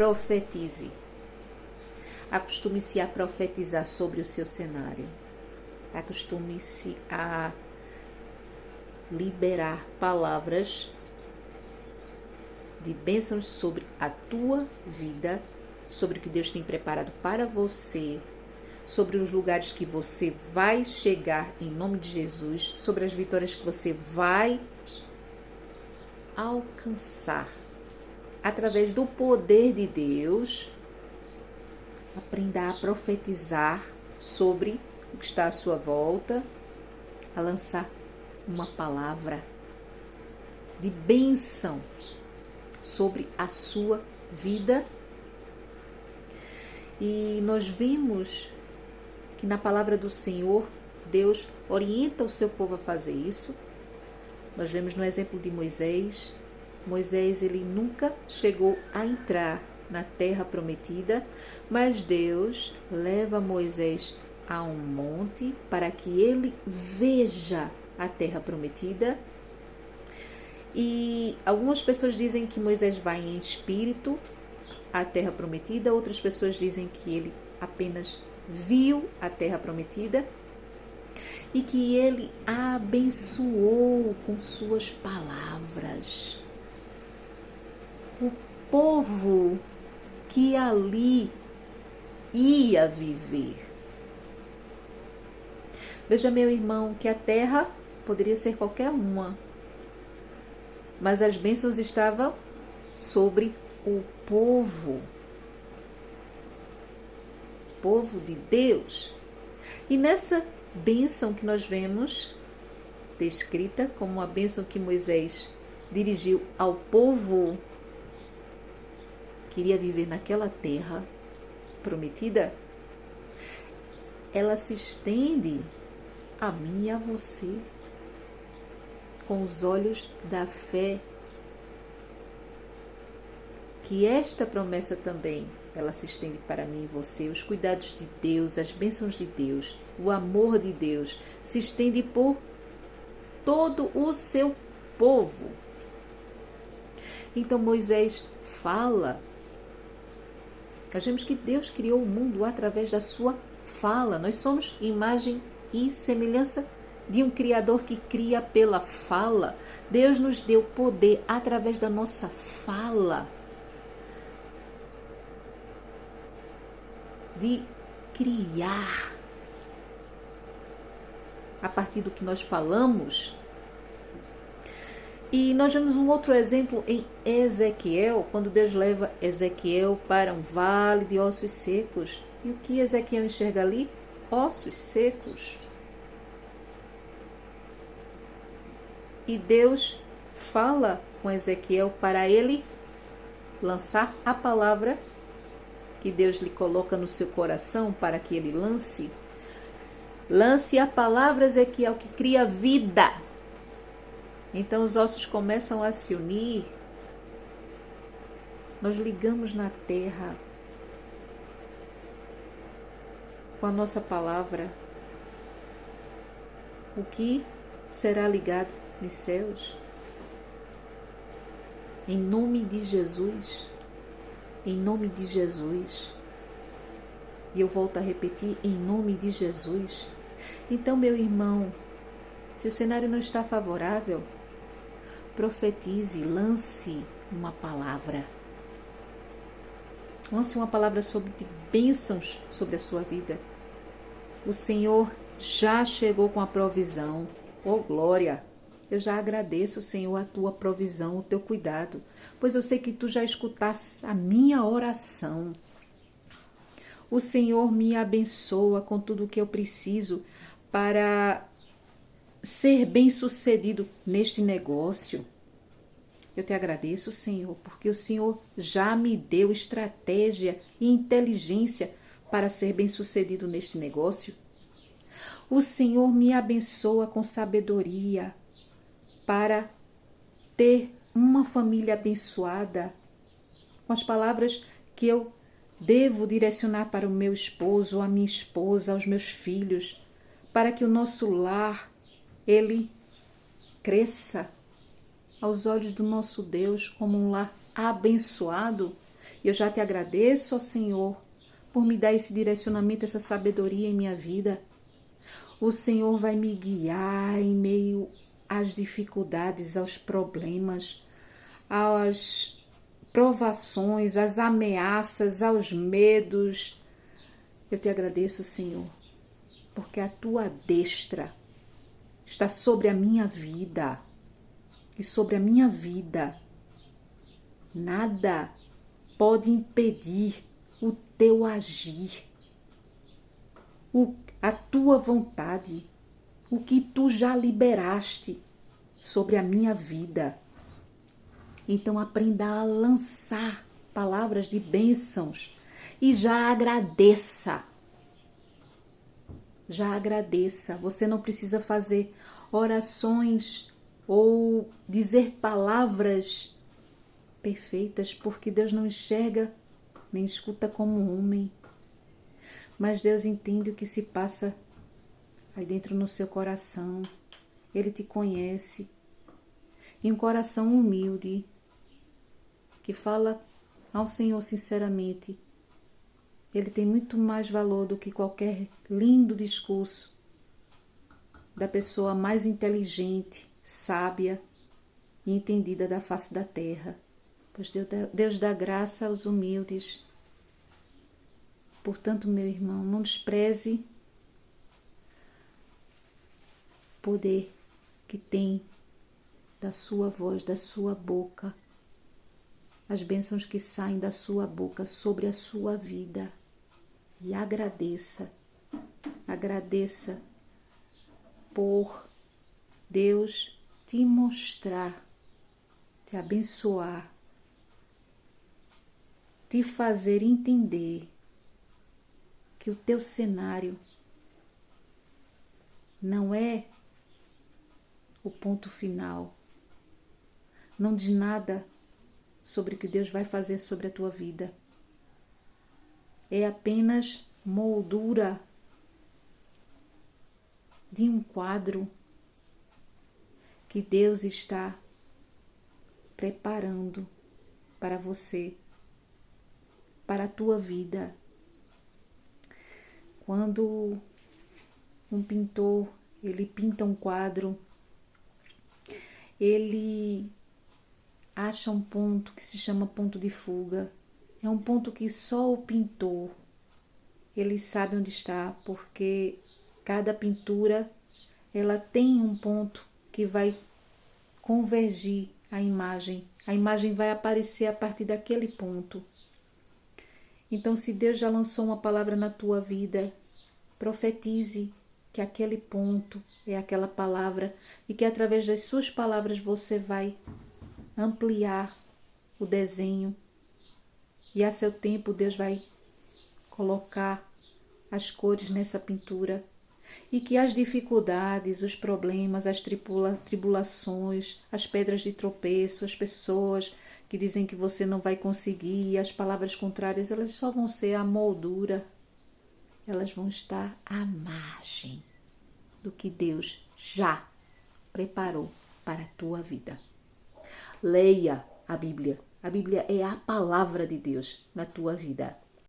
profetize. Acostume-se a profetizar sobre o seu cenário. Acostume-se a liberar palavras de bênçãos sobre a tua vida, sobre o que Deus tem preparado para você, sobre os lugares que você vai chegar em nome de Jesus, sobre as vitórias que você vai alcançar através do poder de Deus. Aprenda a profetizar sobre o que está à sua volta, a lançar uma palavra de bênção sobre a sua vida. E nós vimos que na palavra do Senhor, Deus orienta o seu povo a fazer isso. Nós vemos no exemplo de Moisés. Moisés, ele nunca chegou a entrar na terra prometida, mas Deus leva Moisés a um monte para que ele veja a terra prometida. E algumas pessoas dizem que Moisés vai em espírito à terra prometida, outras pessoas dizem que ele apenas viu a terra prometida e que ele a abençoou com suas palavras. O povo que ali ia viver. Veja, meu irmão, que a terra poderia ser qualquer uma, mas as bênçãos estavam sobre o povo de Deus. E nessa bênção que nós vemos descrita como a bênção que Moisés dirigiu ao povo que iria viver naquela terra prometida, ela se estende a mim e a você com os olhos da fé. Que esta promessa também, ela se estende para mim e você. Os cuidados de Deus, as bênçãos de Deus, o amor de Deus se estende por todo o seu povo. Então Moisés fala. Nós vemos que Deus criou o mundo através da sua fala. Nós somos imagem e semelhança de um Criador que cria pela fala. Deus nos deu poder através da nossa fala de criar. A partir do que nós falamos. E nós vemos um outro exemplo em Ezequiel, quando Deus leva Ezequiel para um vale de ossos secos. E o que Ezequiel enxerga ali? Ossos secos. E Deus fala com Ezequiel para ele lançar a palavra que Deus lhe coloca no seu coração para que ele lance. Lance a palavra, Ezequiel, que cria vida. Então os ossos começam a se unir. Nós ligamos na terra com a nossa palavra o que será ligado nos céus. Em nome de Jesus. Em nome de Jesus. E eu volto a repetir, em nome de Jesus. Então, meu irmão, se o cenário não está favorável, profetize, lance uma palavra. Lance uma palavra sobre bênçãos sobre a sua vida. O Senhor já chegou com a provisão. Oh, glória! Eu já agradeço, Senhor, a tua provisão, o teu cuidado, pois eu sei que tu já escutaste a minha oração. O Senhor me abençoa com tudo o que eu preciso para ser bem-sucedido neste negócio. Eu te agradeço, Senhor, porque o Senhor já me deu estratégia e inteligência para ser bem-sucedido neste negócio. O Senhor me abençoa com sabedoria para ter uma família abençoada, com as palavras que eu devo direcionar para o meu esposo, a minha esposa, aos meus filhos, para que o nosso lar, ele cresça aos olhos do nosso Deus como um lar abençoado. E eu já te agradeço, ó Senhor, por me dar esse direcionamento, essa sabedoria em minha vida. O Senhor vai me guiar em meio às dificuldades, aos problemas, às provações, às ameaças, aos medos. Eu te agradeço, Senhor, porque a tua destra está sobre a minha vida. E sobre a minha vida, nada pode impedir o teu agir, a tua vontade, o que tu já liberaste sobre a minha vida. Então aprenda a lançar palavras de bênçãos e já agradeça. Já agradeça. Você não precisa fazer orações ou dizer palavras perfeitas, porque Deus não enxerga nem escuta como homem. Mas Deus entende o que se passa aí dentro no seu coração. Ele te conhece. E um coração humilde, que fala ao Senhor sinceramente, ele tem muito mais valor do que qualquer lindo discurso da pessoa mais inteligente, sábia e entendida da face da terra. Pois Deus dá graça aos humildes. Portanto, meu irmão, não despreze o poder que tem da sua voz, da sua boca, as bênçãos que saem da sua boca sobre a sua vida. E agradeça por Deus te mostrar, te abençoar, te fazer entender que o teu cenário não é o ponto final. Não diz nada sobre o que Deus vai fazer sobre a tua vida. É apenas moldura de um quadro que Deus está preparando para você, para a tua vida. Quando um pintor, ele pinta um quadro, ele acha um ponto que se chama ponto de fuga. É um ponto que só o pintor, ele sabe onde está, porque cada pintura, ela tem um ponto que vai convergir a imagem. A imagem vai aparecer a partir daquele ponto. Então, se Deus já lançou uma palavra na tua vida, profetize que aquele ponto é aquela palavra e que através das suas palavras você vai ampliar o desenho e a seu tempo Deus vai colocar as cores nessa pintura e que as dificuldades, os problemas, as tribulações, as pedras de tropeço, as pessoas que dizem que você não vai conseguir, as palavras contrárias, elas só vão ser a moldura, elas vão estar à margem do que Deus já preparou para a tua vida. Leia a Bíblia. A Bíblia é a palavra de Deus na tua vida.